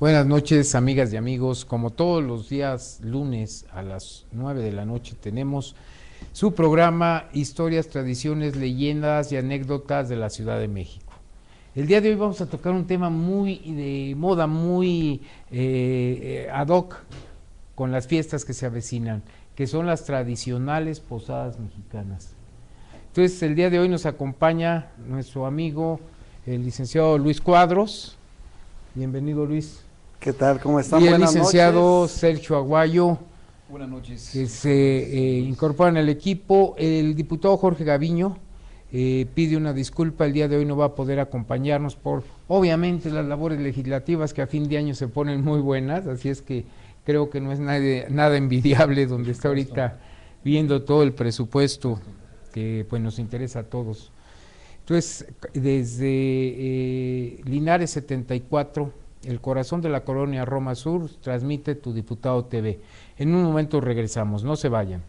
Buenas noches, amigas y amigos. Como todos los días lunes a las 9 de la noche tenemos su programa Historias, Tradiciones, Leyendas y Anécdotas de la Ciudad de México. El día de hoy vamos a tocar un tema muy de moda, muy ad hoc con las fiestas que se avecinan, que son las tradicionales posadas mexicanas. Entonces, el día de hoy nos acompaña nuestro amigo, el licenciado Luis Cuadros. Bienvenido, Luis. ¿Qué tal? ¿Cómo están? Y el Buenas licenciado noches. Sergio Aguayo. Buenas noches. Que se incorpora en el equipo. El diputado Jorge Gaviño pide una disculpa, el día de hoy no va a poder acompañarnos por, obviamente, las labores legislativas que a fin de año se ponen muy buenas, así es que creo que no es nada envidiable donde está ahorita viendo todo el presupuesto que pues nos interesa a todos. Entonces, desde Linares 74, el corazón de la colonia Roma Sur, transmite Tu Diputado TV. En un momento regresamos, no se vayan.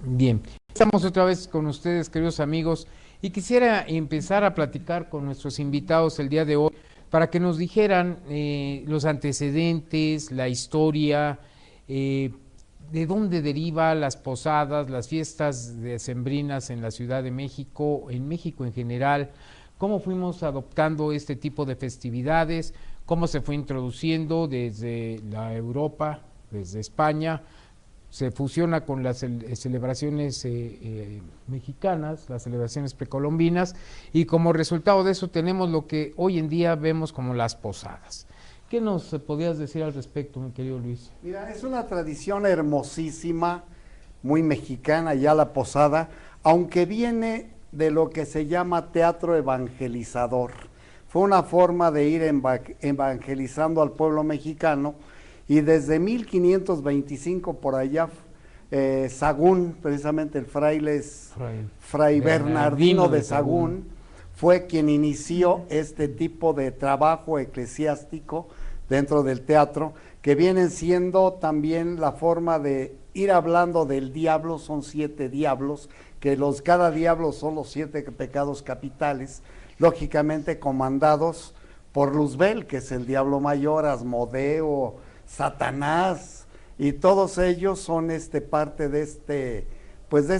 Bien, estamos otra vez con ustedes, queridos amigos, y quisiera empezar a platicar con nuestros invitados el día de hoy para que nos dijeran los antecedentes, la historia, de dónde deriva las posadas, las fiestas decembrinas en la Ciudad de México, en México en general, cómo fuimos adoptando este tipo de festividades, cómo se fue introduciendo desde la Europa, desde España, se fusiona con las celebraciones mexicanas, las celebraciones precolombinas, y como resultado de eso tenemos lo que hoy en día vemos como las posadas. ¿Qué nos podías decir al respecto, mi querido Luis? Mira, es una tradición hermosísima, muy mexicana ya la posada, aunque viene de lo que se llama teatro evangelizador. Fue una forma de ir evangelizando al pueblo mexicano, y desde 1525 por allá, Sagún, precisamente el fray Bernardino de Sagún, fue quien inició este tipo de trabajo eclesiástico dentro del teatro, que vienen siendo también la forma de ir hablando del diablo. Son 7 diablos, que cada diablo son los 7 pecados capitales, lógicamente comandados por Luzbel, que es el diablo mayor, Asmodeo, Satanás, y todos ellos son parte de este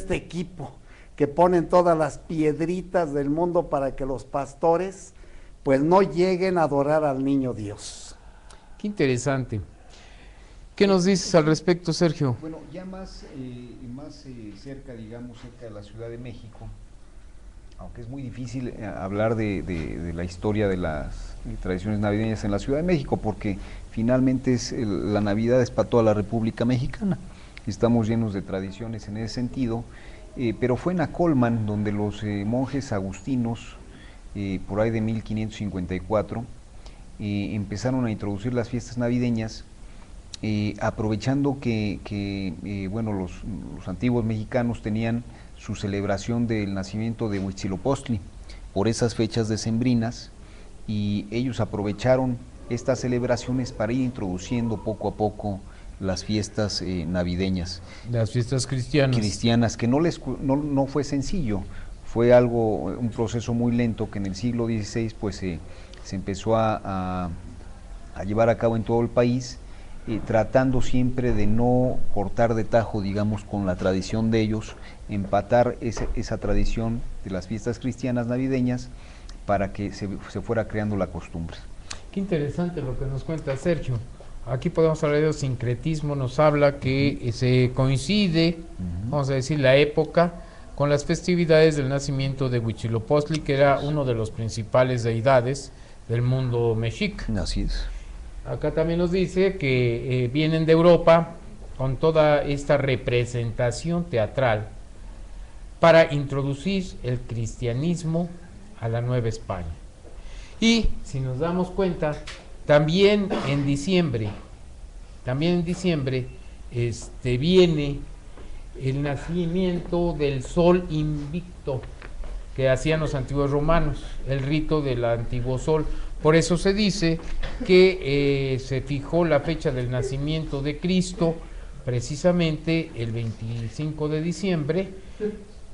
equipo que ponen todas las piedritas del mundo para que los pastores pues no lleguen a adorar al niño Dios. Qué interesante. ¿Qué nos dices al respecto, Sergio? Bueno, ya más cerca, digamos, cerca de la Ciudad de México, aunque es muy difícil hablar de la historia de las tradiciones navideñas en la Ciudad de México, porque finalmente la Navidad es para toda la República Mexicana. Estamos llenos de tradiciones en ese sentido. Pero fue en Acolman donde los monjes agustinos, por ahí de 1554, empezaron a introducir las fiestas navideñas, aprovechando que los antiguos mexicanos tenían su celebración del nacimiento de Huitzilopochtli por esas fechas decembrinas, y ellos aprovecharon estas celebraciones para ir introduciendo poco a poco las fiestas navideñas. Las fiestas cristianas. Que no fue sencillo, fue un proceso muy lento que en el siglo XVI pues se empezó a llevar a cabo en todo el país, tratando siempre de no cortar de tajo, digamos, con la tradición de ellos, empatar esa tradición de las fiestas cristianas navideñas para que se fuera creando la costumbre. Qué interesante lo que nos cuenta Sergio. Aquí podemos hablar de sincretismo, nos habla que se coincide, vamos a decir, la época con las festividades del nacimiento de Huitzilopochtli, que era uno de los principales deidades del mundo mexica. Así es. Acá también nos dice que vienen de Europa con toda esta representación teatral para introducir el cristianismo a la Nueva España. Y si nos damos cuenta, también en diciembre viene el nacimiento del sol invicto que hacían los antiguos romanos, el rito del antiguo sol. Por eso se dice que se fijó la fecha del nacimiento de Cristo precisamente el 25 de diciembre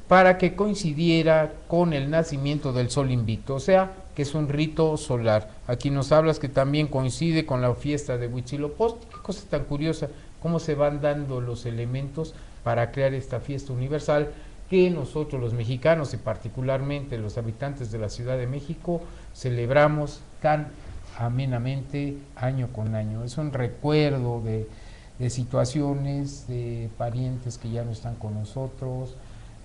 para que coincidiera con el nacimiento del sol invicto, o sea, que es un rito solar. Aquí nos hablas que también coincide con la fiesta de Huitzilopochtli. Qué cosa tan curiosa, cómo se van dando los elementos para crear esta fiesta universal que nosotros los mexicanos y particularmente los habitantes de la Ciudad de México celebramos tan amenamente año con año. Es un recuerdo de situaciones, de parientes que ya no están con nosotros.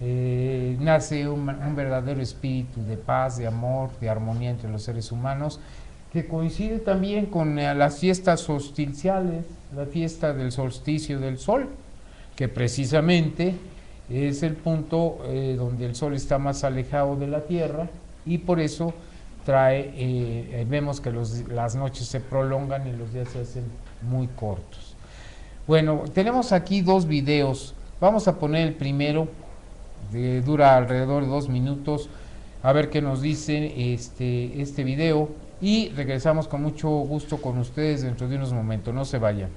Nace un verdadero espíritu de paz, de amor, de armonía entre los seres humanos, que coincide también con las fiestas solsticiales, la fiesta del solsticio del sol, que precisamente es el punto donde el sol está más alejado de la tierra, y por eso vemos que las noches se prolongan y los días se hacen muy cortos. Bueno, tenemos aquí dos videos. Vamos a poner el primero, dura alrededor de 2 minutos, a ver qué nos dice este video, y regresamos con mucho gusto con ustedes dentro de unos momentos. No se vayan.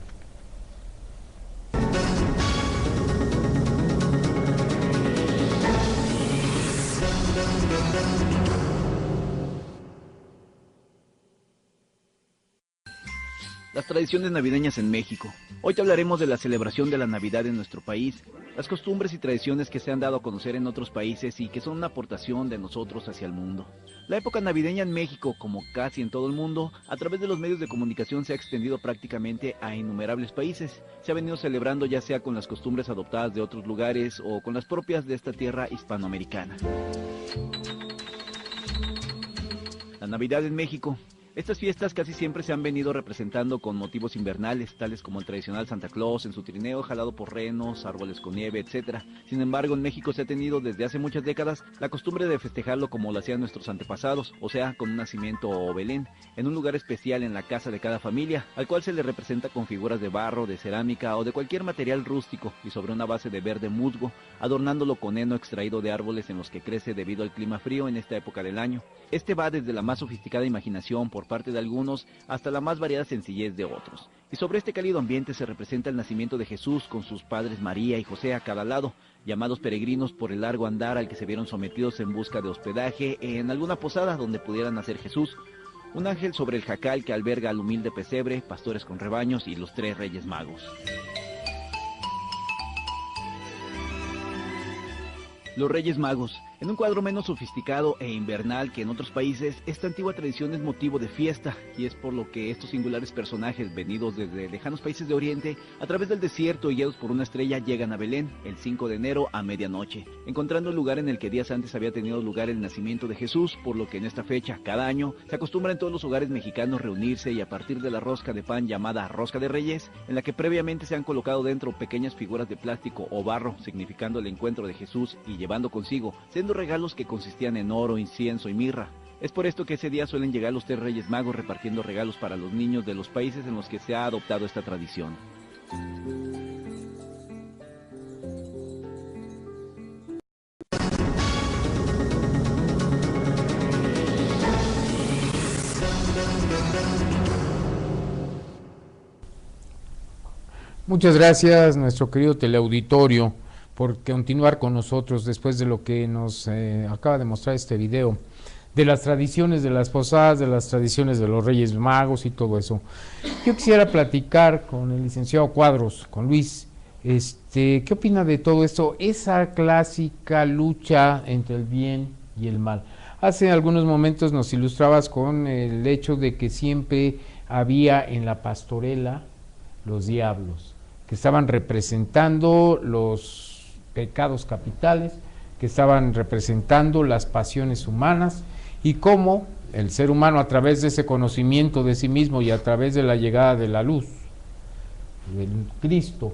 Las tradiciones navideñas en México. Hoy te hablaremos de la celebración de la Navidad en nuestro país, las costumbres y tradiciones que se han dado a conocer en otros países y que son una aportación de nosotros hacia el mundo. La época navideña en México, como casi en todo el mundo, a través de los medios de comunicación se ha extendido prácticamente a innumerables países. Se ha venido celebrando ya sea con las costumbres adoptadas de otros lugares o con las propias de esta tierra hispanoamericana. La Navidad en México. Estas fiestas casi siempre se han venido representando con motivos invernales, tales como el tradicional Santa Claus en su trineo jalado por renos, árboles con nieve, etc. Sin embargo, en México se ha tenido desde hace muchas décadas la costumbre de festejarlo como lo hacían nuestros antepasados, o sea, con un nacimiento o Belén, en un lugar especial en la casa de cada familia, al cual se le representa con figuras de barro, de cerámica o de cualquier material rústico y sobre una base de verde musgo, adornándolo con heno extraído de árboles en los que crece debido al clima frío en esta época del año. Este va desde la más sofisticada imaginación por parte de algunos hasta la más variada sencillez de otros. Y sobre este cálido ambiente se representa el nacimiento de Jesús con sus padres María y José a cada lado, llamados peregrinos por el largo andar al que se vieron sometidos en busca de hospedaje en alguna posada donde pudiera nacer Jesús. Un ángel sobre el jacal que alberga al humilde pesebre, pastores con rebaños y los 3 Reyes Magos. Los Reyes Magos. En un cuadro menos sofisticado e invernal que en otros países, esta antigua tradición es motivo de fiesta, y es por lo que estos singulares personajes venidos desde lejanos países de Oriente, a través del desierto y guiados por una estrella, llegan a Belén el 5 de enero a medianoche, encontrando el lugar en el que días antes había tenido lugar el nacimiento de Jesús, por lo que en esta fecha, cada año, se acostumbra en todos los hogares mexicanos reunirse y a partir de la rosca de pan llamada Rosca de Reyes, en la que previamente se han colocado dentro pequeñas figuras de plástico o barro, significando el encuentro de Jesús y llevando consigo regalos que consistían en oro, incienso y mirra. Es por esto que ese día suelen llegar los 3 Reyes Magos repartiendo regalos para los niños de los países en los que se ha adoptado esta tradición. Muchas gracias, nuestro querido teleauditorio, por continuar con nosotros después de lo que nos acaba de mostrar este video, de las tradiciones de las posadas, de las tradiciones de los Reyes Magos y todo eso. Yo quisiera platicar con el licenciado Cuadros, con Luis, ¿qué opina de todo esto? Esa clásica lucha entre el bien y el mal. Hace algunos momentos nos ilustrabas con el hecho de que siempre había en la pastorela los diablos, que estaban representando los pecados capitales, que estaban representando las pasiones humanas, y cómo el ser humano, a través de ese conocimiento de sí mismo y a través de la llegada de la luz del Cristo,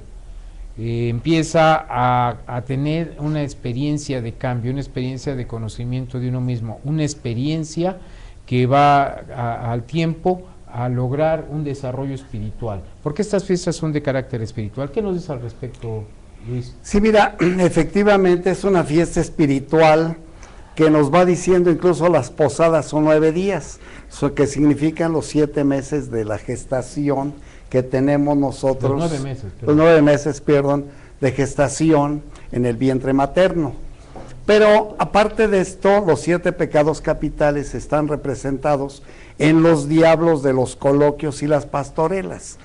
empieza a tener una experiencia de cambio, una experiencia de conocimiento de uno mismo, una experiencia que va al tiempo a lograr un desarrollo espiritual, porque estas fiestas son de carácter espiritual. ¿Qué nos dices al respecto, Luis? Sí, mira, efectivamente es una fiesta espiritual que nos va diciendo, incluso las posadas son 9 días, que significan los 7 meses de la gestación que tenemos nosotros, Los 9 meses, los 9 meses, perdón, de gestación en el vientre materno. Pero aparte de esto, los 7 pecados capitales están representados en los diablos de los coloquios y las pastorelas.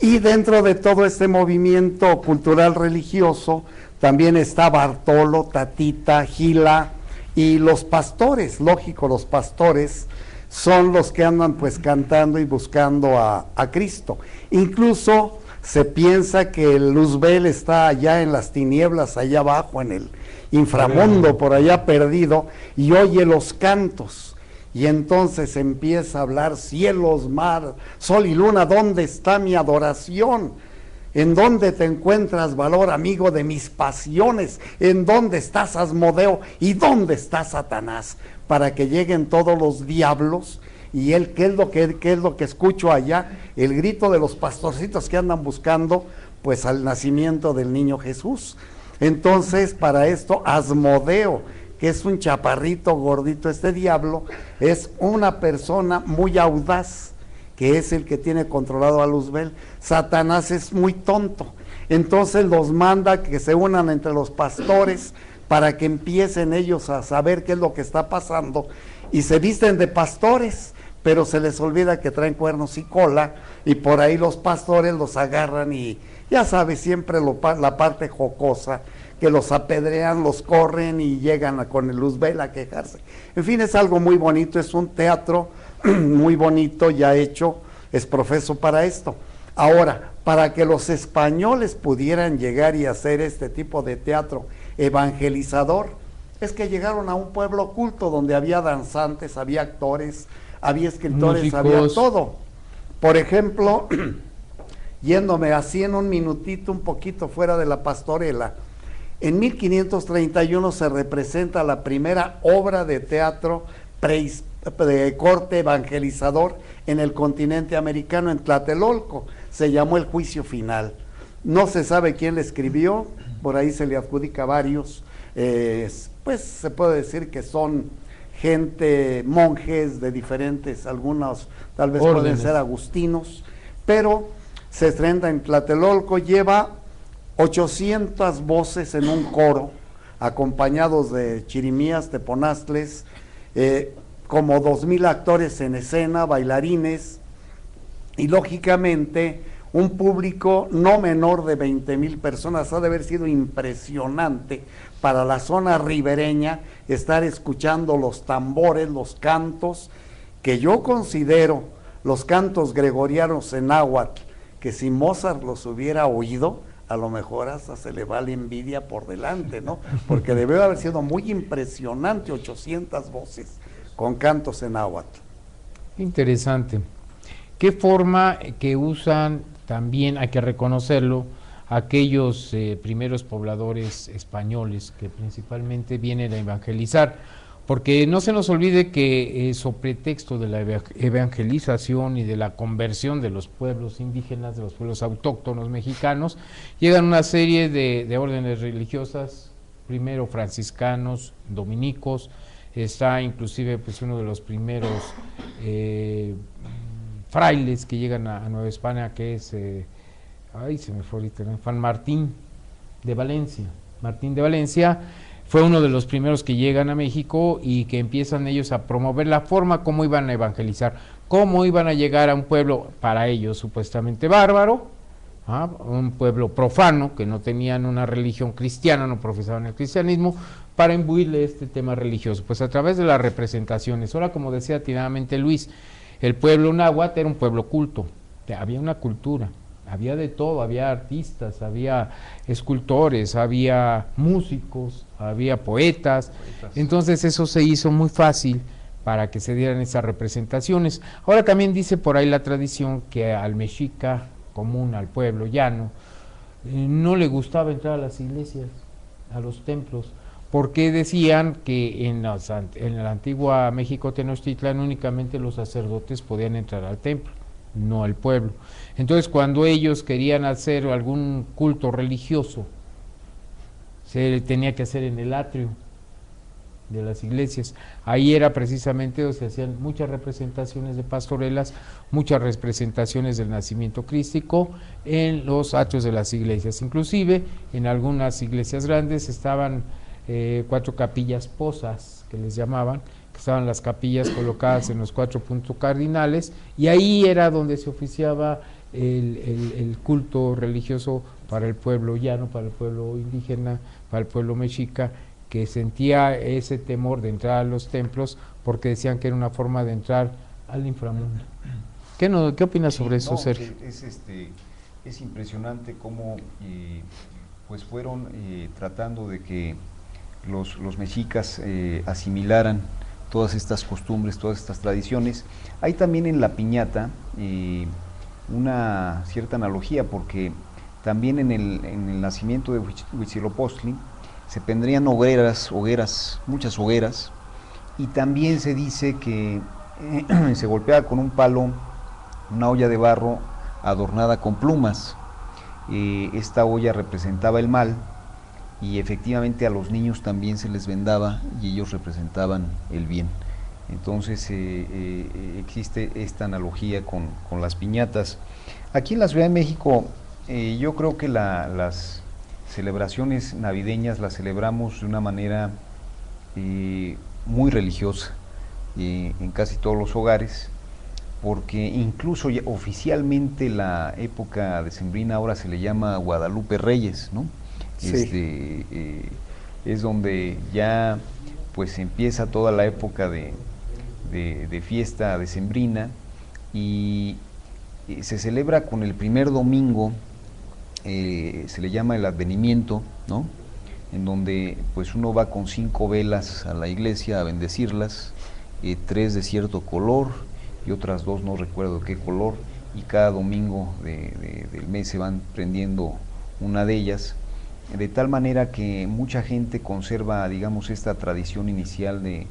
Y dentro de todo este movimiento cultural religioso también está Bartolo, Tatita, Gila y los pastores. Lógico, los pastores son los que andan pues cantando y buscando a Cristo. Incluso se piensa que Luzbel está allá en las tinieblas, allá abajo en el inframundo, por allá perdido, y oye los cantos, y entonces empieza a hablar: cielos, mar, sol y luna, ¿dónde está mi adoración? ¿En dónde te encuentras, valor, amigo de mis pasiones? ¿En dónde estás, Asmodeo? ¿Y dónde está Satanás? Para que lleguen todos los diablos. Y él, ¿qué es lo que escucho allá? El grito de los pastorcitos que andan buscando pues al nacimiento del niño Jesús. Entonces, para esto, Asmodeo, que es un chaparrito gordito, este diablo, es una persona muy audaz, que es el que tiene controlado a Luzbel. Satanás es muy tonto, entonces los manda que se unan entre los pastores para que empiecen ellos a saber qué es lo que está pasando, y se visten de pastores, pero se les olvida que traen cuernos y cola, y por ahí los pastores los agarran y ya sabes, siempre la parte jocosa, que los apedrean, los corren y llegan con el Luzbel a quejarse. En fin, es algo muy bonito, es un teatro muy bonito, ya hecho, es profeso para esto. Ahora, para que los españoles pudieran llegar y hacer este tipo de teatro evangelizador, es que llegaron a un pueblo culto donde había danzantes, había actores, había escritores, músicos, había todo. Por ejemplo, yéndome así en un minutito, un poquito fuera de la pastorela, en 1531 se representa la primera obra de teatro de corte evangelizador en el continente americano, en Tlatelolco. Se llamó El Juicio Final. No se sabe quién le escribió, por ahí se le adjudica varios, pues se puede decir que son gente, monjes de diferentes, algunos tal vez órdenes, pueden ser agustinos, pero se estrena en Tlatelolco, lleva 800 voces en un coro, acompañados de chirimías, teponaztles, como 2000 actores en escena, bailarines, y lógicamente un público no menor de 20,000 personas. Ha de haber sido impresionante para la zona ribereña estar escuchando los tambores, los cantos, que yo considero los cantos gregorianos en náhuatl, que si Mozart los hubiera oído, a lo mejor hasta se le va la envidia por delante, ¿no? Porque debió haber sido muy impresionante, 800 voces con cantos en náhuatl. Interesante. ¿Qué forma que usan también, hay que reconocerlo, aquellos primeros pobladores españoles que principalmente vienen a evangelizar? Porque no se nos olvide que sobre pretexto de la evangelización y de la conversión de los pueblos indígenas, de los pueblos autóctonos mexicanos, llegan una serie de órdenes religiosas, primero franciscanos, dominicos, está inclusive pues uno de los primeros frailes que llegan a Nueva España, que es, se me fue ahorita, San Martín de Valencia. Martín de Valencia fue uno de los primeros que llegan a México y que empiezan ellos a promover la forma como iban a evangelizar, cómo iban a llegar a un pueblo para ellos supuestamente bárbaro, un pueblo profano, que no tenían una religión cristiana, no profesaban el cristianismo, para imbuirle este tema religioso, pues a través de las representaciones. Ahora, como decía atinadamente Luis, el pueblo náhuatl era un pueblo culto, había una cultura, había de todo, había artistas, había escultores, había músicos, había poetas, entonces eso se hizo muy fácil para que se dieran esas representaciones. Ahora también dice por ahí la tradición que al mexica común, al pueblo llano, no le gustaba entrar a las iglesias, a los templos, porque decían que en la antigua México Tenochtitlan únicamente los sacerdotes podían entrar al templo, no al pueblo. Entonces, cuando ellos querían hacer algún culto religioso, se tenía que hacer en el atrio, de las iglesias. Ahí era precisamente donde se hacían muchas representaciones de pastorelas, muchas representaciones del nacimiento crístico en los atrios de las iglesias. Inclusive en algunas iglesias grandes estaban 4 capillas posas, que les llamaban, que estaban las capillas colocadas en los 4 puntos cardinales, y ahí era donde se oficiaba el culto religioso para el pueblo llano, para el pueblo indígena, para el pueblo mexica, que sentía ese temor de entrar a los templos porque decían que era una forma de entrar al inframundo. ¿Qué opinas sobre eso, Sergio? Es impresionante cómo pues fueron tratando de que los mexicas asimilaran todas estas costumbres, todas estas tradiciones. Hay también en la piñata una cierta analogía, porque también en el nacimiento de Huitzilopochtli se pondrían hogueras, muchas hogueras, y también se dice que se golpeaba con un palo una olla de barro adornada con plumas. Esta olla representaba el mal, y efectivamente a los niños también se les vendaba y ellos representaban el bien. Entonces existe esta analogía con las piñatas. Aquí en la Ciudad de México yo creo que las celebraciones navideñas las celebramos de una manera muy religiosa en casi todos los hogares, porque incluso ya oficialmente la época decembrina ahora se le llama Guadalupe Reyes, ¿no? Sí. Es donde ya pues empieza toda la época de fiesta decembrina, y se celebra con el primer domingo, se le llama el advenimiento, ¿no? En donde pues uno va con 5 velas a la iglesia a bendecirlas, 3 de cierto color y otras 2 no recuerdo qué color, y cada domingo del mes se van prendiendo una de ellas, de tal manera que mucha gente conserva, digamos, esta tradición inicial de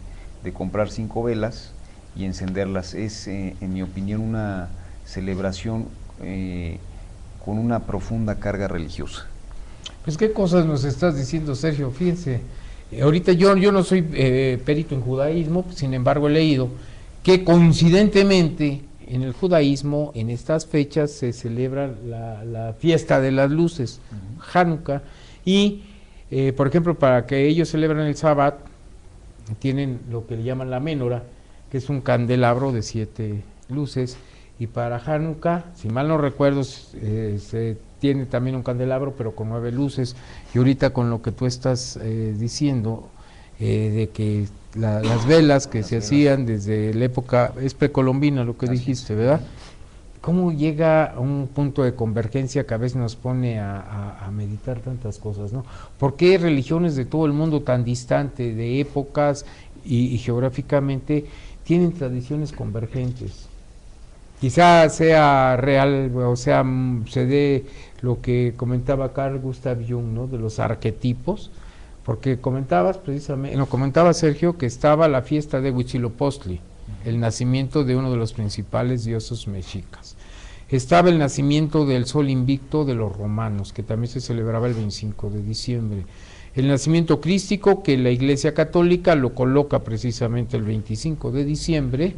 comprar 5 velas y encenderlas. Es, en mi opinión, una celebración con una profunda carga religiosa. Pues qué cosas nos estás diciendo, Sergio. Fíjense, ahorita yo no soy perito en judaísmo, sin embargo he leído que coincidentemente en el judaísmo en estas fechas se celebra la fiesta de las luces, Hanukkah, y por ejemplo, para que ellos celebren el Sabbat, tienen lo que le llaman la menora, que es un candelabro de 7 luces, y para Hanukkah, si mal no recuerdo, se tiene también un candelabro, pero con 9 luces, y ahorita con lo que tú estás diciendo, de que las velas que se hacían desde la época, es precolombina lo que dijiste, ¿verdad? ¿Cómo llega a un punto de convergencia que a veces nos pone a meditar tantas cosas, ¿no? ¿Por qué religiones de todo el mundo tan distante, de épocas y geográficamente, tienen tradiciones convergentes? Quizá sea real, o sea, se dé lo que comentaba Carl Gustav Jung, ¿no? De los arquetipos, porque comentabas precisamente, comentaba Sergio que estaba la fiesta de Huitzilopochtli, el nacimiento de uno de los principales dioses mexicas. Estaba el nacimiento del sol invicto de los romanos, que también se celebraba el 25 de diciembre. El nacimiento crístico, que la Iglesia Católica lo coloca precisamente el 25 de diciembre,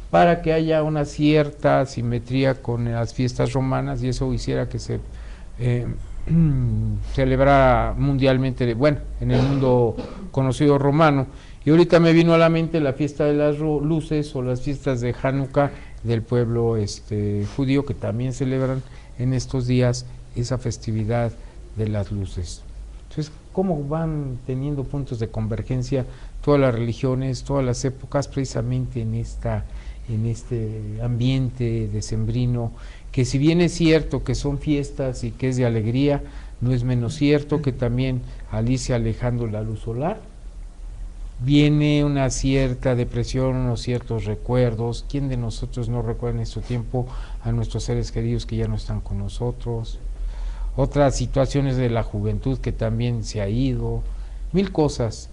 para que haya una cierta simetría con las fiestas romanas, y eso hiciera que se celebrara mundialmente, bueno, en el mundo conocido romano. Y ahorita me vino a la mente la fiesta de las luces o las fiestas de Hanukkah del pueblo judío, que también celebran en estos días esa festividad de las luces. Entonces, ¿cómo van teniendo puntos de convergencia todas las religiones, todas las épocas, precisamente en este ambiente decembrino, que si bien es cierto que son fiestas y que es de alegría, no es menos cierto que también al irse alejando la luz solar, viene una cierta depresión, unos ciertos recuerdos. ¿Quién de nosotros no recuerda en este tiempo a nuestros seres queridos que ya no están con nosotros? Otras situaciones de la juventud que también se ha ido, mil cosas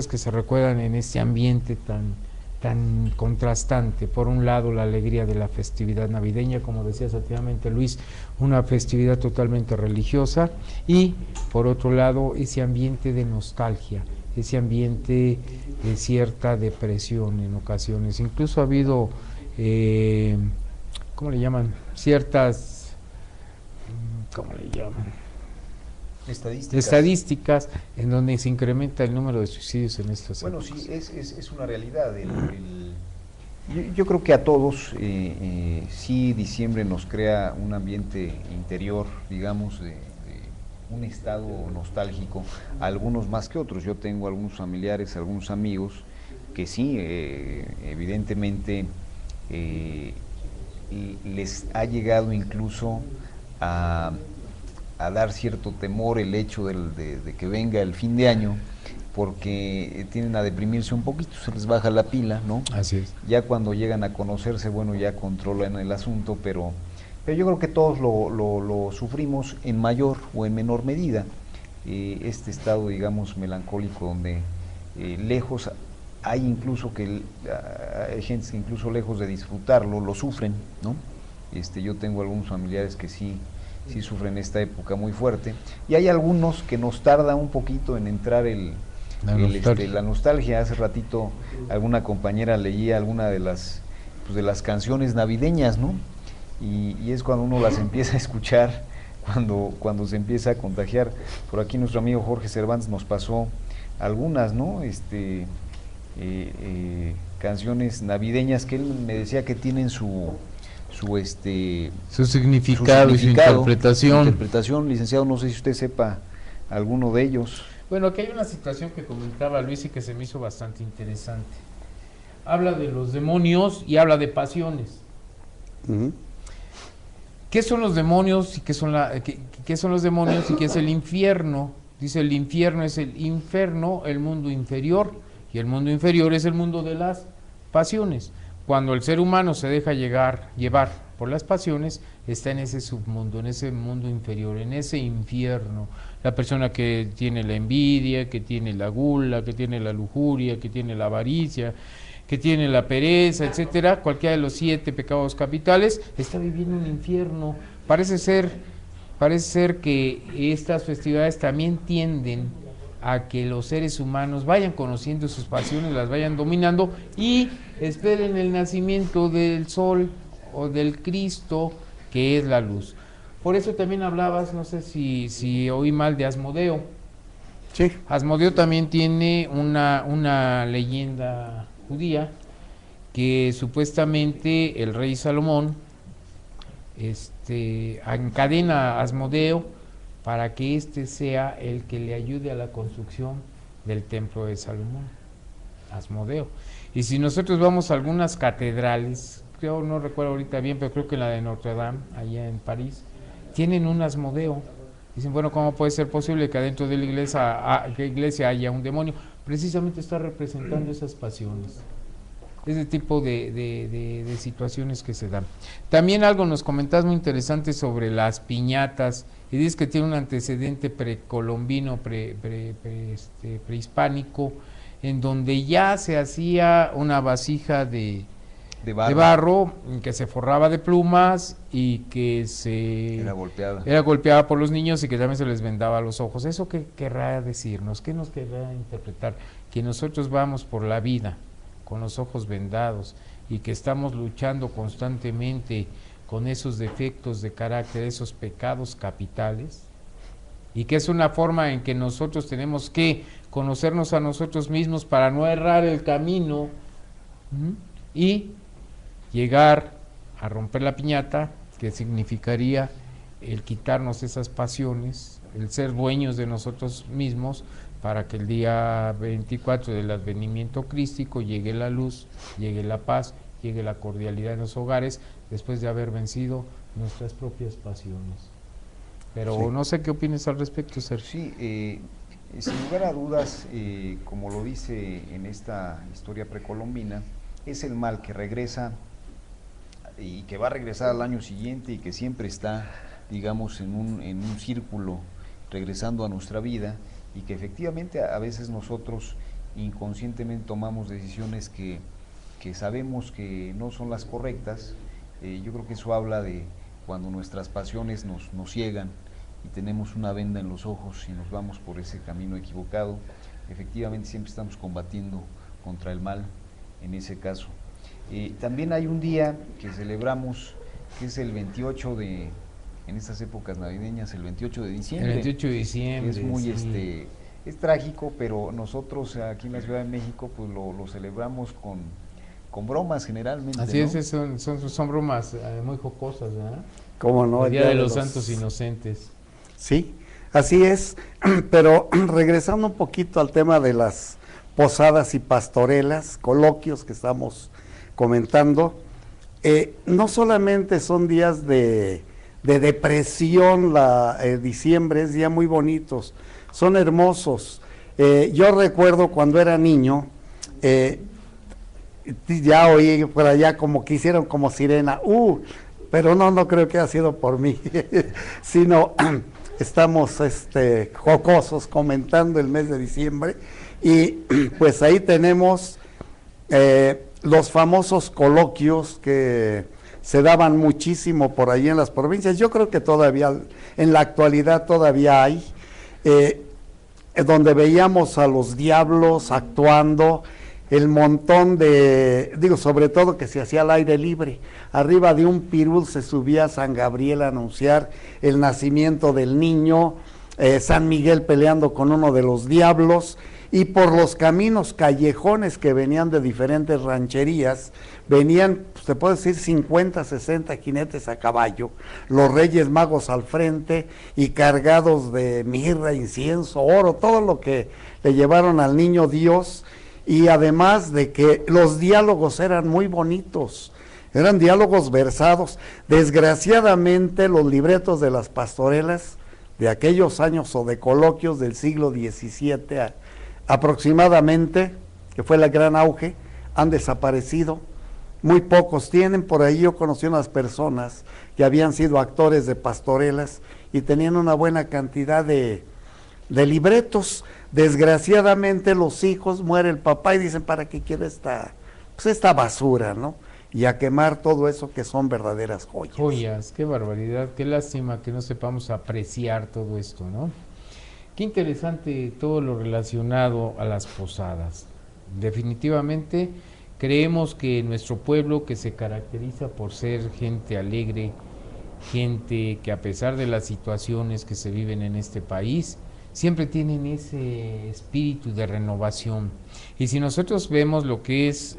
que se recuerdan en este ambiente tan tan contrastante. Por un lado, la alegría de la festividad navideña, como decía satísticamente Luis, una festividad totalmente religiosa, y por otro lado, ese ambiente de nostalgia, ese ambiente de cierta depresión en ocasiones. Incluso ha habido, ¿cómo le llaman? Ciertas, ¿cómo le llaman? Estadísticas en donde se incrementa el número de suicidios en estas Bueno, épocas. sí, es una realidad. Yo creo que a todos, sí, diciembre nos crea un ambiente interior, digamos, de un estado nostálgico, algunos más que otros. Yo tengo algunos familiares, algunos amigos que sí, evidentemente les ha llegado incluso a dar cierto temor el hecho de que venga el fin de año, porque tienden a deprimirse un poquito, se les baja la pila, ¿no? Así es. Ya cuando llegan a conocerse, bueno, ya controlan el asunto, pero yo creo que todos lo sufrimos en mayor o en menor medida, este estado, digamos, melancólico, donde lejos, hay incluso que, hay gente que incluso lejos de disfrutarlo, lo sufren, ¿no? Yo tengo algunos familiares que sí sufren esta época muy fuerte, y hay algunos que nos tarda un poquito en entrar la nostalgia. Hace ratito alguna compañera leía alguna de las canciones navideñas, ¿no? Y es cuando uno las empieza a escuchar, cuando se empieza a contagiar. Por aquí nuestro amigo Jorge Cervantes nos pasó algunas, ¿no? Canciones navideñas que él me decía que tienen su significado y su interpretación. Licenciado, no sé si usted sepa alguno de ellos. Bueno, aquí hay una situación que comentaba Luis y que se me hizo bastante interesante. Habla de los demonios y habla de pasiones. Uh-huh. ¿Qué son los demonios y qué son los demonios y qué es el infierno? Dice, el infierno es el inferno, el mundo inferior, y el mundo inferior es el mundo de las pasiones. Cuando el ser humano se deja llevar por las pasiones, está en ese submundo, en ese mundo inferior, en ese infierno. La persona que tiene la envidia, que tiene la gula, que tiene la lujuria, que tiene la avaricia, que tiene la pereza, etcétera, cualquiera de los 7 pecados capitales, está viviendo un infierno. Parece ser que estas festividades también tienden a que los seres humanos vayan conociendo sus pasiones, las vayan dominando y esperen el nacimiento del sol o del Cristo, que es la luz. Por eso también hablabas, no sé si oí mal, de Asmodeo. Sí. Asmodeo también tiene una leyenda judía que supuestamente el rey Salomón encadena a Asmodeo para que sea el que le ayude a la construcción del templo de Salomón, Asmodeo. Y si nosotros vamos a algunas catedrales, creo, no recuerdo ahorita bien, pero creo que la de Notre Dame, allá en París, tienen un Asmodeo. Dicen, bueno, ¿cómo puede ser posible que adentro de la iglesia haya un demonio? Precisamente está representando esas pasiones, ese tipo de situaciones que se dan. También algo nos comentas muy interesante sobre las piñatas, y dices que tiene un antecedente precolombino, prehispánico, en donde ya se hacía una vasija de barro que se forraba de plumas y que era golpeada por los niños y que también se les vendaba los ojos. ¿Eso qué querrá decirnos? ¿Qué nos querrá interpretar? Que nosotros vamos por la vida con los ojos vendados y que estamos luchando constantemente con esos defectos de carácter, esos pecados capitales, y que es una forma en que nosotros tenemos que conocernos a nosotros mismos para no errar el camino y llegar a romper la piñata, que significaría el quitarnos esas pasiones, el ser dueños de nosotros mismos, para que el día 24 del advenimiento crístico llegue la luz, llegue la paz, llegue la cordialidad en los hogares, después de haber vencido nuestras propias pasiones. Pero sí, no sé qué opinas al respecto, Sergio. Sí, sin lugar a dudas, como lo dice en esta historia precolombina, es el mal que regresa y que va a regresar al año siguiente y que siempre está, digamos, en un círculo regresando a nuestra vida, y que efectivamente a veces nosotros inconscientemente tomamos decisiones que que sabemos que no son las correctas. Yo creo que eso habla de cuando nuestras pasiones nos ciegan y tenemos una venda en los ojos y nos vamos por ese camino equivocado. Efectivamente siempre estamos combatiendo contra el mal en ese caso. También hay un día que celebramos, que es el 28 en estas épocas navideñas, el 28 de diciembre. El 28 de diciembre. Es muy, sí. Es trágico, pero nosotros aquí en la Ciudad de México pues lo celebramos con bromas generalmente. Así ¿no? es, son bromas muy jocosas, ¿verdad? ¿Cómo no? El Día de los Santos Inocentes. Sí, así es, pero regresando un poquito al tema de las posadas y pastorelas, coloquios que estamos comentando, no solamente son días de depresión, diciembre es día muy bonitos, son hermosos. Yo recuerdo cuando era niño, ya oí por allá como que hicieron como sirena, pero no creo que haya sido por mí, sino estamos jocosos comentando el mes de diciembre y pues ahí tenemos los famosos coloquios que se daban muchísimo por ahí en las provincias. Yo creo que todavía, en la actualidad todavía hay, donde veíamos a los diablos actuando, el montón sobre todo que se hacía al aire libre. Arriba de un pirul se subía San Gabriel a anunciar el nacimiento del niño, San Miguel peleando con uno de los diablos, y por los caminos, callejones que venían de diferentes rancherías, venían, se puede decir, 50, 60 jinetes a caballo, los Reyes Magos al frente y cargados de mirra, incienso, oro, todo lo que le llevaron al niño Dios. Y además de que los diálogos eran muy bonitos, eran diálogos versados. Desgraciadamente los libretos de las pastorelas de aquellos años o de coloquios del siglo XVII aproximadamente, que fue el gran auge, han desaparecido. Muy pocos tienen. Por ahí yo conocí unas personas que habían sido actores de pastorelas y tenían una buena cantidad de libretos. Desgraciadamente los hijos, muere el papá y dicen, ¿para qué quiero esta basura, no? Y a quemar todo eso que son verdaderas joyas. Joyas, qué barbaridad, qué lástima que no sepamos apreciar todo esto, ¿no? Qué interesante todo lo relacionado a las posadas. Definitivamente creemos que nuestro pueblo, que se caracteriza por ser gente alegre, gente que a pesar de las situaciones que se viven en este país, siempre tienen ese espíritu de renovación. Y si nosotros vemos lo que es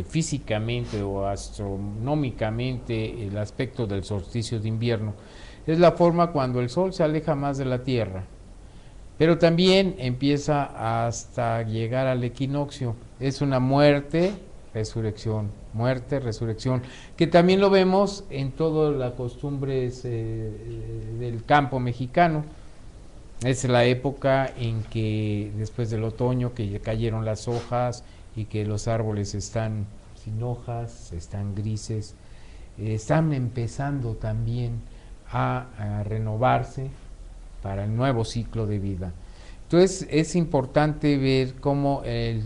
físicamente o astronómicamente el aspecto del solsticio de invierno, es la forma cuando el sol se aleja más de la tierra, pero también empieza hasta llegar al equinoccio. Es una muerte, resurrección, que también lo vemos en todas las costumbres del campo mexicano. Es la época en que después del otoño, que cayeron las hojas y que los árboles están sin hojas, están grises, están empezando también a renovarse para el nuevo ciclo de vida. Entonces es importante ver cómo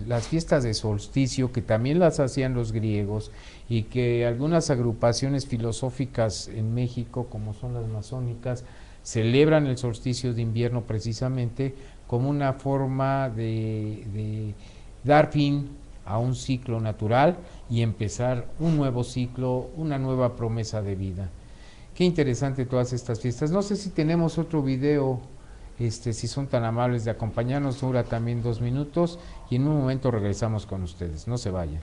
las fiestas de solsticio, que también las hacían los griegos y que algunas agrupaciones filosóficas en México, como son las masónicas, celebran el solsticio de invierno precisamente como una forma de dar fin a un ciclo natural y empezar un nuevo ciclo, una nueva promesa de vida. Qué interesante todas estas fiestas. No sé si tenemos otro video, si son tan amables de acompañarnos, dura también 2 minutos y en un momento regresamos con ustedes. No se vayan.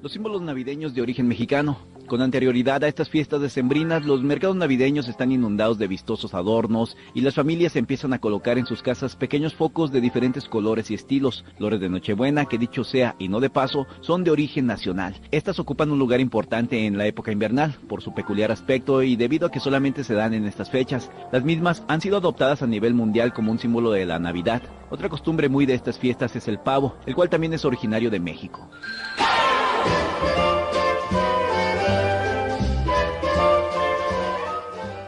Los símbolos navideños de origen mexicano. Con anterioridad a estas fiestas decembrinas, los mercados navideños están inundados de vistosos adornos y las familias empiezan a colocar en sus casas pequeños focos de diferentes colores y estilos. Flores de Nochebuena, que dicho sea y no de paso, son de origen nacional. Estas ocupan un lugar importante en la época invernal, por su peculiar aspecto y debido a que solamente se dan en estas fechas. Las mismas han sido adoptadas a nivel mundial como un símbolo de la Navidad. Otra costumbre muy de estas fiestas es el pavo, el cual también es originario de México.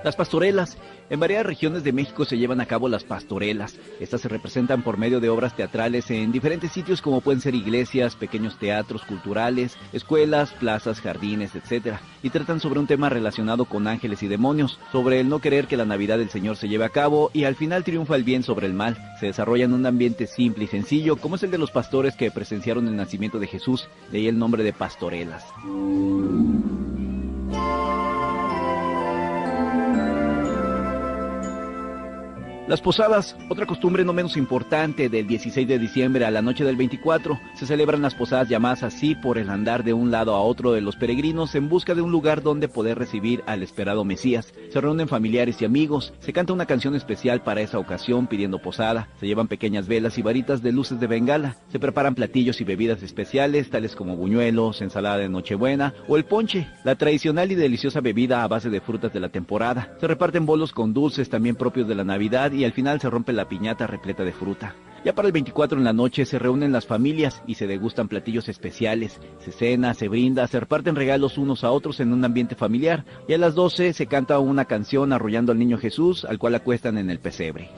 Las pastorelas. En varias regiones de México se llevan a cabo las pastorelas. Estas se representan por medio de obras teatrales en diferentes sitios como pueden ser iglesias, pequeños teatros culturales, escuelas, plazas, jardines, etc. Y tratan sobre un tema relacionado con ángeles y demonios, sobre el no querer que la Navidad del Señor se lleve a cabo y al final triunfa el bien sobre el mal. Se desarrolla en un ambiente simple y sencillo como es el de los pastores que presenciaron el nacimiento de Jesús, de ahí el nombre de pastorelas. Las posadas, otra costumbre no menos importante del 16 de diciembre a la noche del 24, se celebran las posadas llamadas así por el andar de un lado a otro de los peregrinos en busca de un lugar donde poder recibir al esperado Mesías. Se reúnen familiares y amigos, se canta una canción especial para esa ocasión pidiendo posada, se llevan pequeñas velas y varitas de luces de bengala, se preparan platillos y bebidas especiales tales como buñuelos, ensalada de Nochebuena o el ponche, la tradicional y deliciosa bebida a base de frutas de la temporada. Se reparten bolos con dulces también propios de la Navidad y al final se rompe la piñata repleta de fruta. Ya para el 24 en la noche se reúnen las familias y se degustan platillos especiales, se cena, se brinda, se reparten regalos unos a otros en un ambiente familiar y a las 12 se canta una canción arrullando al niño Jesús, al cual acuestan en el pesebre.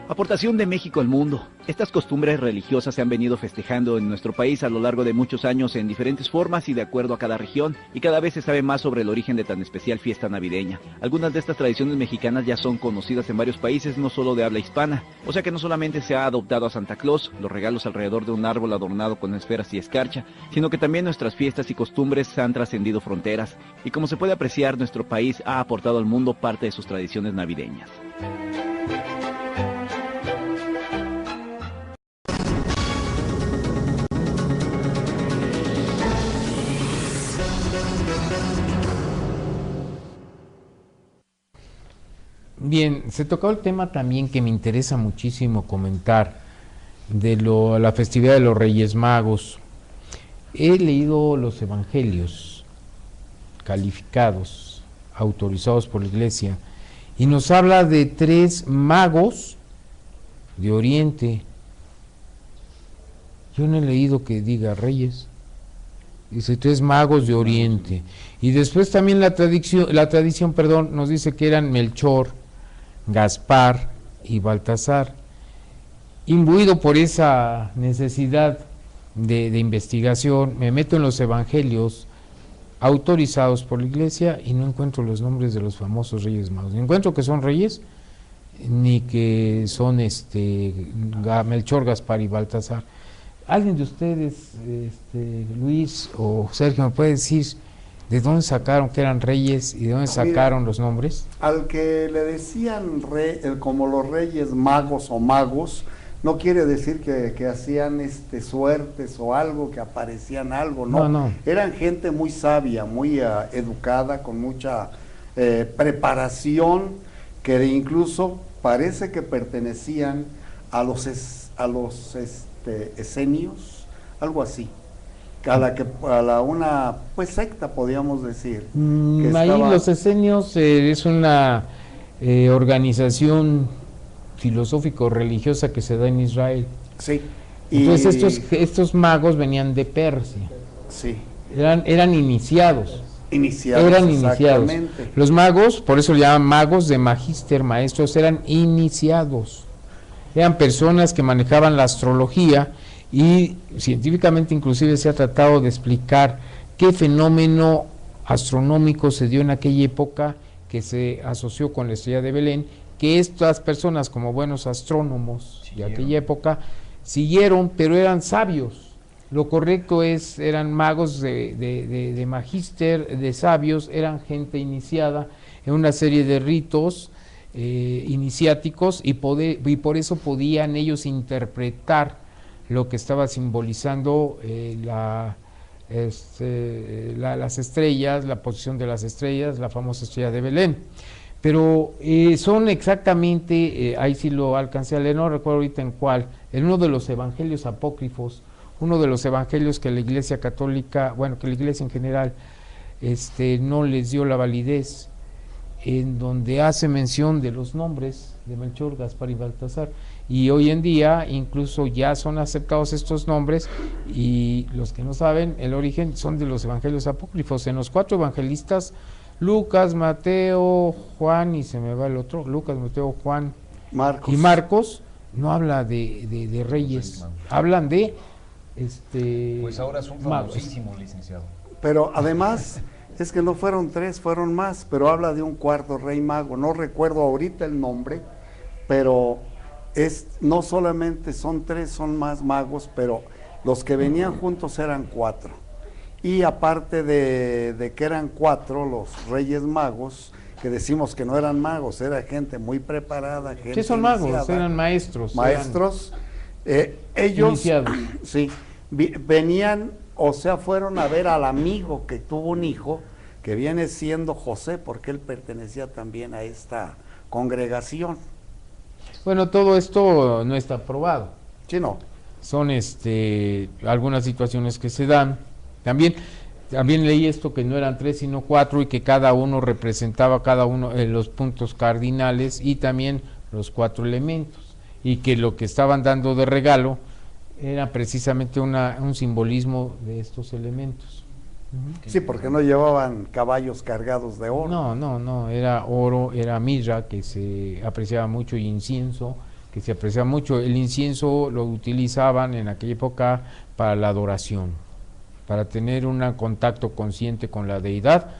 Aportación de México al mundo. Estas costumbres religiosas se han venido festejando en nuestro país a lo largo de muchos años en diferentes formas y de acuerdo a cada región, y cada vez se sabe más sobre el origen de tan especial fiesta navideña. Algunas de estas tradiciones mexicanas ya son conocidas en varios países, no solo de habla hispana, o sea que no solamente se ha adoptado a Santa Claus, los regalos alrededor de un árbol adornado con esferas y escarcha, sino que también nuestras fiestas y costumbres han trascendido fronteras, y como se puede apreciar, nuestro país ha aportado al mundo parte de sus tradiciones navideñas. Bien, se tocó el tema también que me interesa muchísimo comentar de la festividad de los Reyes Magos. He leído los evangelios calificados, autorizados por la Iglesia, y nos habla de 3 magos de Oriente. Yo no he leído que diga reyes. Dice 3 magos de Oriente. Y después también la tradición, nos dice que eran Melchor, Gaspar y Baltasar. Imbuido por esa necesidad de investigación, me meto en los evangelios autorizados por la Iglesia y no encuentro los nombres de los famosos Reyes Magos. Ni encuentro que son reyes, ni que son Melchor, Gaspar y Baltasar. ¿Alguien de ustedes, Luis o Sergio, me puede decir de dónde sacaron que eran reyes y de dónde sacaron los nombres? Al que le decían como los Reyes Magos o magos, no quiere decir que hacían suertes o algo, que aparecían algo, no. No. Eran gente muy sabia, muy educada, con mucha preparación, que incluso parece que pertenecían a los esenios, algo así, una secta, podríamos decir. Ahí los esenios es una organización filosófico-religiosa que se da en Israel. Sí. Entonces estos magos venían de Persia. Sí. Eran iniciados. Eran iniciados. Los magos, por eso le llaman magos de magister, maestros, eran iniciados. Eran personas que manejaban la astrología y científicamente inclusive se ha tratado de explicar qué fenómeno astronómico se dio en aquella época que se asoció con la estrella de Belén, que estas personas como buenos astrónomos de aquella época siguieron, pero eran sabios. Lo correcto eran magos de magíster, de sabios, eran gente iniciada en una serie de ritos iniciáticos y por eso podían ellos interpretar lo que estaba simbolizando las estrellas, la posición de las estrellas, la famosa estrella de Belén. Pero son exactamente, ahí sí lo alcancé a leer, no recuerdo ahorita en cuál, en uno de los evangelios apócrifos, uno de los evangelios que la Iglesia Católica, que la Iglesia en general no les dio la validez, en donde hace mención de los nombres de Melchor, Gaspar y Baltasar, y hoy en día incluso ya son aceptados estos nombres, y los que no saben el origen son de los evangelios apócrifos. En los 4 evangelistas, Lucas, Mateo, Juan, y se me va el otro, Lucas, Mateo, Juan y Marcos, no habla de reyes, hablan de pues ahora son famosísimos, licenciado. Pero además es que no fueron 3, fueron más, pero habla de un cuarto rey mago, no recuerdo ahorita el nombre, pero no solamente son 3, son más magos, pero los que venían juntos eran 4. Y aparte de que eran 4, los reyes magos, que decimos que no eran magos, era gente muy preparada, gente ¿qué son magos? Eran maestros. Maestros, ellos, iniciados. Sí, venían, o sea, fueron a ver al amigo que tuvo un hijo, que viene siendo José, porque él pertenecía también a esta congregación. Bueno, todo esto no está probado. Sí, no. Son algunas situaciones que se dan. También leí esto, que no eran 3 sino 4, y que cada uno representaba los puntos cardinales y también los 4 elementos, y que lo que estaban dando de regalo era precisamente un simbolismo de estos elementos. Sí, porque no llevaban caballos cargados de oro. No, era oro, era mirra, que se apreciaba mucho, y incienso, que se apreciaba mucho. El incienso lo utilizaban en aquella época para la adoración, para tener un contacto consciente con la deidad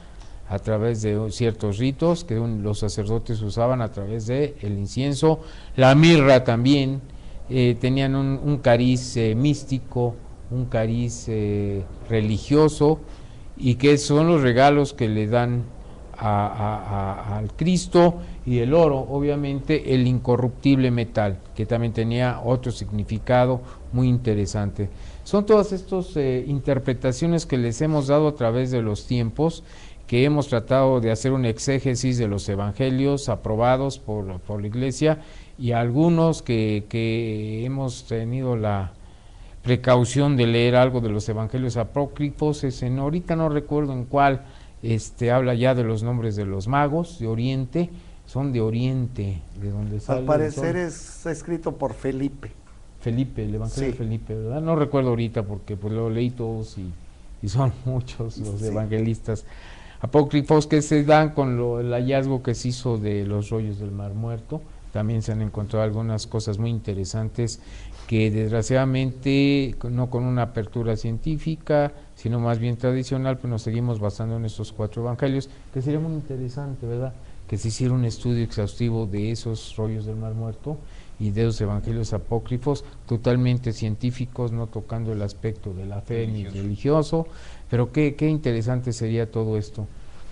a través de ciertos ritos que los sacerdotes usaban a través del incienso. La mirra también, tenían un cariz místico, un cariz religioso, y que son los regalos que le dan al Cristo. Y el oro, obviamente, el incorruptible metal, que también tenía otro significado muy interesante. Son todas estas interpretaciones que les hemos dado a través de los tiempos, que hemos tratado de hacer un exégesis de los evangelios aprobados por la Iglesia, y algunos que hemos tenido la precaución de leer algo de los evangelios apócrifos. Ahorita no recuerdo en cuál, habla ya de los nombres de los magos de Oriente. Son de Oriente, de donde sale. Al parecer está escrito por Felipe, el evangelio de Felipe, ¿verdad? No recuerdo ahorita, porque pues lo leí todos, y son muchos los evangelistas apócrifos que se dan con el hallazgo que se hizo de los rollos del Mar Muerto. También se han encontrado algunas cosas muy interesantes que desgraciadamente, no con una apertura científica, sino más bien tradicional, pues nos seguimos basando en estos 4 evangelios, que sería muy interesante, ¿verdad?, que se hiciera un estudio exhaustivo de esos rollos del Mar Muerto y de los evangelios apócrifos, totalmente científicos, no tocando el aspecto de la fe ni religioso, pero qué interesante sería todo esto.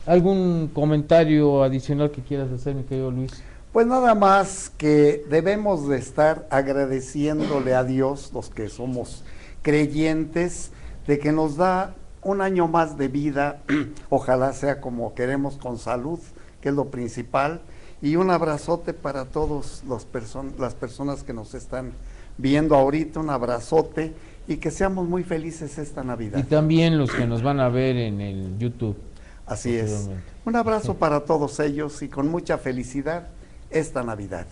¿Algún comentario adicional que quieras hacer, mi querido Luis? Pues nada más que debemos de estar agradeciéndole a Dios, los que somos creyentes, de que nos da un año más de vida, ojalá sea como queremos, con salud, que es lo principal, y un abrazote para todos las personas que nos están viendo ahorita, un abrazote, y que seamos muy felices esta Navidad. Y también los que nos van a ver en el YouTube. Así es. Un abrazo para todos ellos, y con mucha felicidad esta Navidad.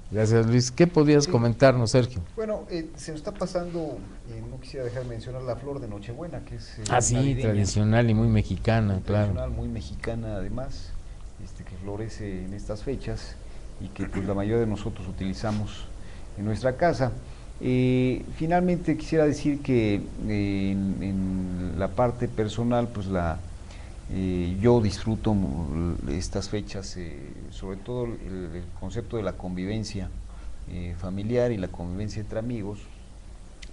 Gracias, Luis. ¿Qué podías comentarnos, Sergio? Bueno, se nos está pasando, no quisiera dejar de mencionar la flor de Nochebuena, que es sí, navideña, tradicional y muy mexicana, claro. Tradicional, muy mexicana además, que florece en estas fechas y que pues la mayoría de nosotros utilizamos en nuestra casa. Finalmente quisiera decir que en la parte personal, pues yo disfruto estas fechas, sobre todo el concepto de la convivencia familiar y la convivencia entre amigos.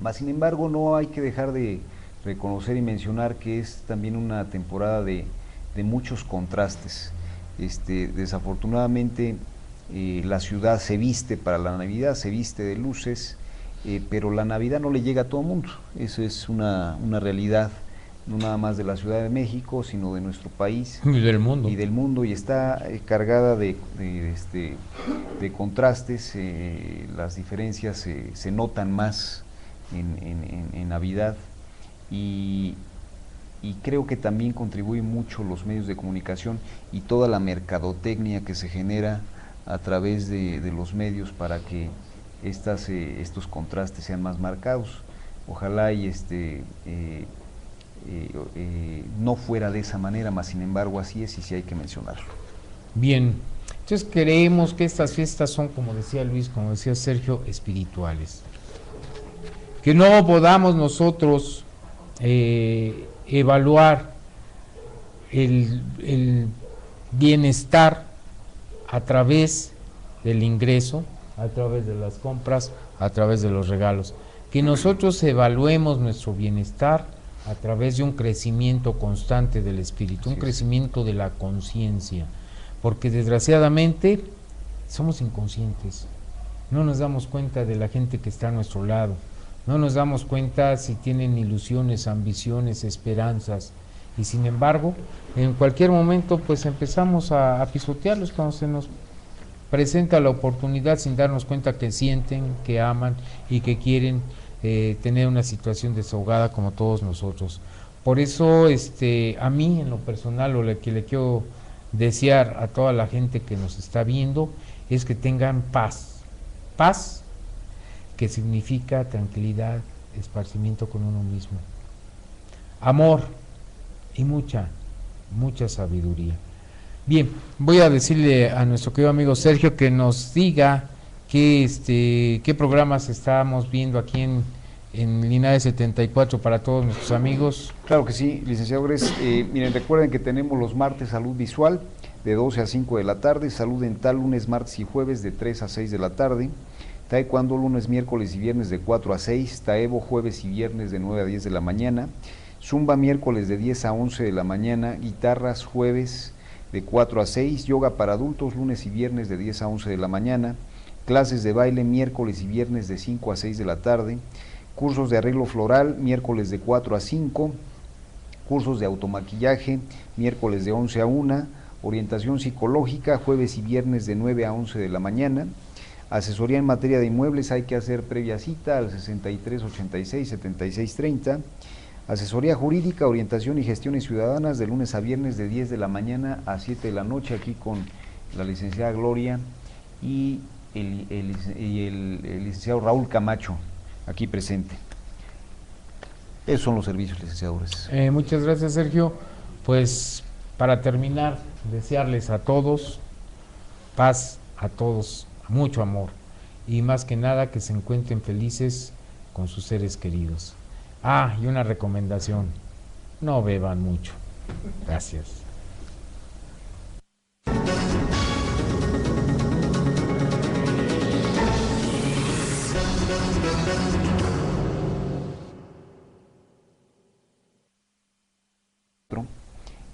Mas, sin embargo, no hay que dejar de reconocer y mencionar que es también una temporada de muchos contrastes. Desafortunadamente, la ciudad se viste para la Navidad, se viste de luces, pero la Navidad no le llega a todo el mundo. Eso es una realidad, no nada más de la Ciudad de México, sino de nuestro país y del mundo, y está cargada de contrastes. Las diferencias se notan más en Navidad, y creo que también contribuyen mucho los medios de comunicación y toda la mercadotecnia que se genera a través de los medios para que estos contrastes sean más marcados. Ojalá y no fuera de esa manera, mas sin embargo así es y sí hay que mencionarlo. Bien, entonces creemos que estas fiestas son, como decía Luis, como decía Sergio, espirituales. Que no podamos nosotros evaluar el bienestar a través del ingreso, a través de las compras, a través de los regalos. Que nosotros evaluemos nuestro bienestar a través de un crecimiento constante del espíritu, un crecimiento de la conciencia, porque desgraciadamente somos inconscientes, no nos damos cuenta de la gente que está a nuestro lado, no nos damos cuenta si tienen ilusiones, ambiciones, esperanzas, y sin embargo, en cualquier momento pues empezamos a pisotearlos cuando se nos presenta la oportunidad sin darnos cuenta que sienten, que aman y que quieren tener una situación desahogada como todos nosotros. Por eso a mí en lo personal lo que le quiero desear a toda la gente que nos está viendo es que tengan paz, paz que significa tranquilidad, esparcimiento con uno mismo, amor y mucha sabiduría. Bien, voy a decirle a nuestro querido amigo Sergio que nos diga qué programas estamos viendo aquí en Linares 74 para todos nuestros amigos. Claro que sí, licenciadores. Miren, recuerden que tenemos los martes salud visual de 12 a 5 de la tarde, salud dental lunes, martes y jueves de 3 a 6 de la tarde, taekwondo lunes, miércoles y viernes de 4 a 6, taebo jueves y viernes de 9 a 10 de la mañana, zumba miércoles de 10 a 11 de la mañana, guitarras jueves de 4 a 6, yoga para adultos lunes y viernes de 10 a 11 de la mañana, clases de baile miércoles y viernes de 5 a 6 de la tarde, cursos de arreglo floral miércoles de 4 a 5, cursos de automaquillaje miércoles de 11 a 1, orientación psicológica jueves y viernes de 9 a 11 de la mañana, asesoría en materia de inmuebles hay que hacer previa cita al 63 86 76 30, asesoría jurídica, orientación y gestiones ciudadanas de lunes a viernes de 10 de la mañana a 7 de la noche aquí con la licenciada Gloria y el licenciado Raúl Camacho aquí presente. Esos son los servicios, licenciadores. Muchas gracias, Sergio. Pues para terminar, desearles a todos paz, a todos mucho amor y más que nada que se encuentren felices con sus seres queridos. Y una recomendación, no beban mucho. Gracias.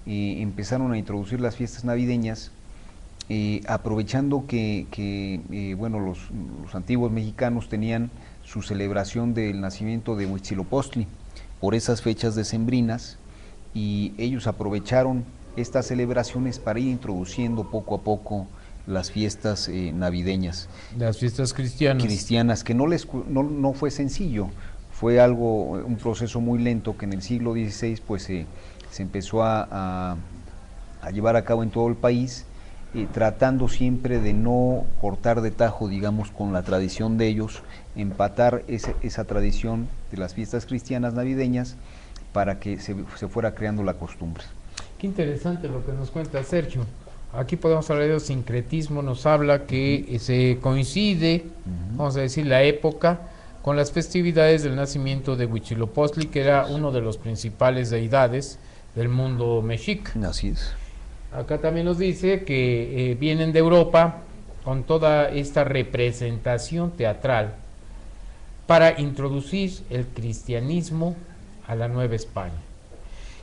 Empezaron a introducir las fiestas navideñas, aprovechando que bueno, los antiguos mexicanos tenían su celebración del nacimiento de Huitzilopochtli por esas fechas decembrinas, y ellos aprovecharon estas celebraciones para ir introduciendo poco a poco las fiestas navideñas. Las fiestas cristianas. Que no fue sencillo, fue un proceso muy lento que en el siglo XVI pues se empezó a llevar a cabo en todo el país, tratando siempre de no cortar de tajo, digamos, con la tradición de ellos, empatar esa tradición de las fiestas cristianas navideñas para que se fuera creando la costumbre. Qué interesante lo que nos cuenta Sergio. Aquí podemos hablar de sincretismo, nos habla que se coincide, vamos a decir, la época con las festividades del nacimiento de Huitzilopochtli, que era uno de los principales deidades del mundo mexica. Así es. Acá también nos dice que vienen de Europa con toda esta representación teatral para introducir el cristianismo a la Nueva España.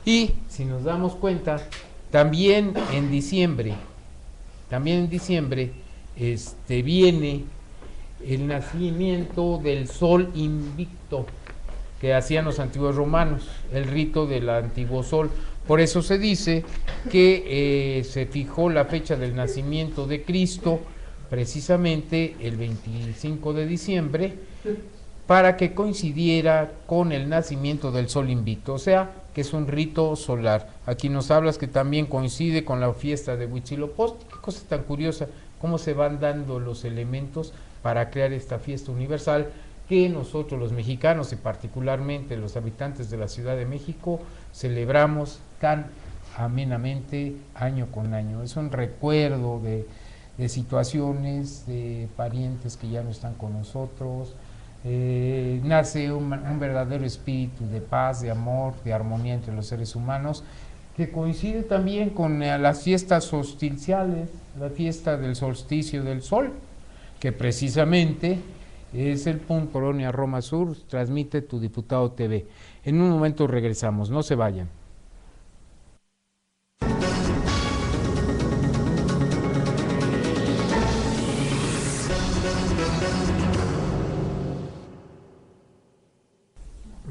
Y si nos damos cuenta, también en diciembre viene el nacimiento del sol invicto que hacían los antiguos romanos, el rito del antiguo sol. Por eso se dice que se fijó la fecha del nacimiento de Cristo precisamente el 25 de diciembre para que coincidiera con el nacimiento del sol invicto, o sea, que es un rito solar. Aquí nos hablas que también coincide con la fiesta de Huitzilopochtli. Qué cosa tan curiosa, cómo se van dando los elementos para crear esta fiesta universal que nosotros los mexicanos y particularmente los habitantes de la Ciudad de México celebramos tan amenamente año con año. Es un recuerdo de situaciones, de parientes que ya no están con nosotros. Nace un verdadero espíritu de paz, de amor, de armonía entre los seres humanos, que coincide también con las fiestas solsticiales, la fiesta del solsticio del sol, que precisamente es el punto Colonia Roma Sur, transmite Tu Diputado TV. En un momento regresamos, no se vayan.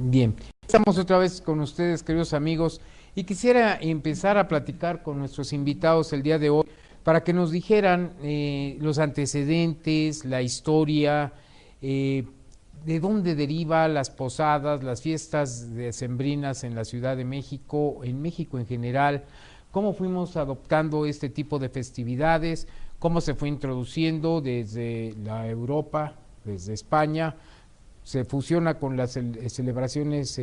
Bien, estamos otra vez con ustedes, queridos amigos, y quisiera empezar a platicar con nuestros invitados el día de hoy para que nos dijeran los antecedentes, la historia, de dónde deriva las posadas, las fiestas decembrinas en la Ciudad de México, en México en general, cómo fuimos adoptando este tipo de festividades, cómo se fue introduciendo desde la Europa, desde España, se fusiona con las celebraciones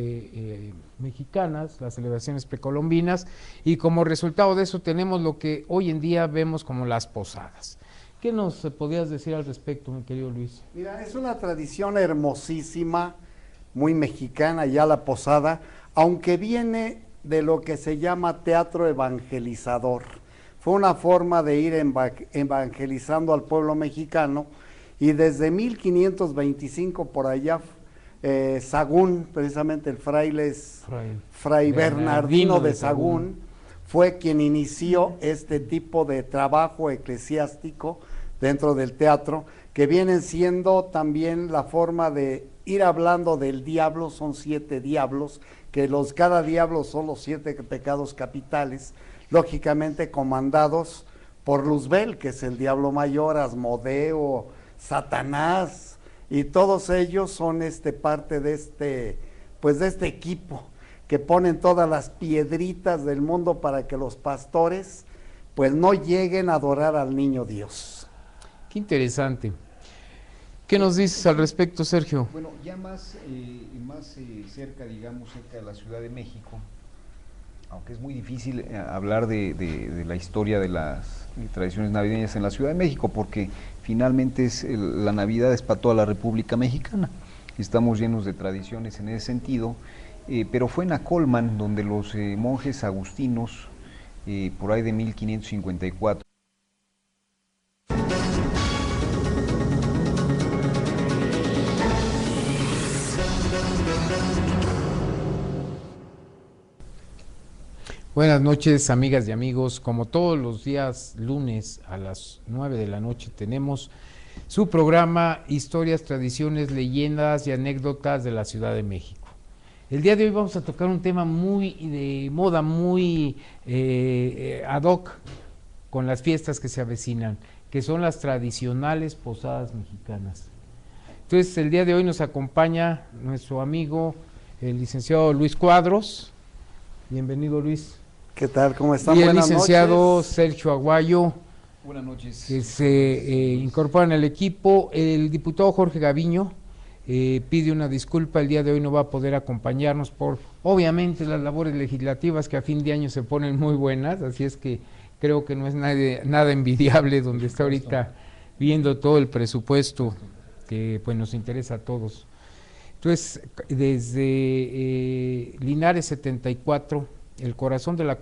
mexicanas, las celebraciones precolombinas, y como resultado de eso tenemos lo que hoy en día vemos como las posadas. ¿Qué nos podrías decir al respecto, mi querido Luis? Mira, es una tradición hermosísima, muy mexicana ya la posada, aunque viene de lo que se llama teatro evangelizador. Fue una forma de ir evangelizando al pueblo mexicano, y desde 1525 por allá, Sahagún, precisamente el fray Bernardino de Sahagún, fue quien inició este tipo de trabajo eclesiástico dentro del teatro, que vienen siendo también la forma de ir hablando del diablo. Son 7 diablos, que cada diablo son los 7 pecados capitales, lógicamente comandados por Luzbel, que es el diablo mayor, Asmodeo, Satanás, y todos ellos son parte de este equipo que ponen todas las piedritas del mundo para que los pastores pues no lleguen a adorar al niño Dios. Qué interesante. ¿Qué nos dices al respecto, Sergio? Bueno, ya más cerca, digamos, cerca de la Ciudad de México, aunque es muy difícil hablar de la historia de las tradiciones navideñas en la Ciudad de México, porque finalmente la Navidad es para toda la República Mexicana. Estamos llenos de tradiciones en ese sentido, pero fue en Acolman donde los monjes agustinos, por ahí de 1554, Buenas noches, amigas y amigos. Como todos los días lunes a las 9 de la noche tenemos su programa Historias, Tradiciones, Leyendas y Anécdotas de la Ciudad de México. El día de hoy vamos a tocar un tema muy de moda, muy ad hoc con las fiestas que se avecinan, que son las tradicionales posadas mexicanas. Entonces, el día de hoy nos acompaña nuestro amigo, el licenciado Luis Cuadros. Bienvenido, Luis. ¿Qué tal? ¿Cómo están? Y el Buenas licenciado noches. Sergio Aguayo. Buenas noches. Que se incorporan al equipo. El diputado Jorge Gaviño pide una disculpa, el día de hoy no va a poder acompañarnos por, obviamente, las labores legislativas que a fin de año se ponen muy buenas, así es que creo que no es nada envidiable donde está ahorita viendo todo el presupuesto que pues nos interesa a todos. Entonces, desde Linares 74, el corazón de la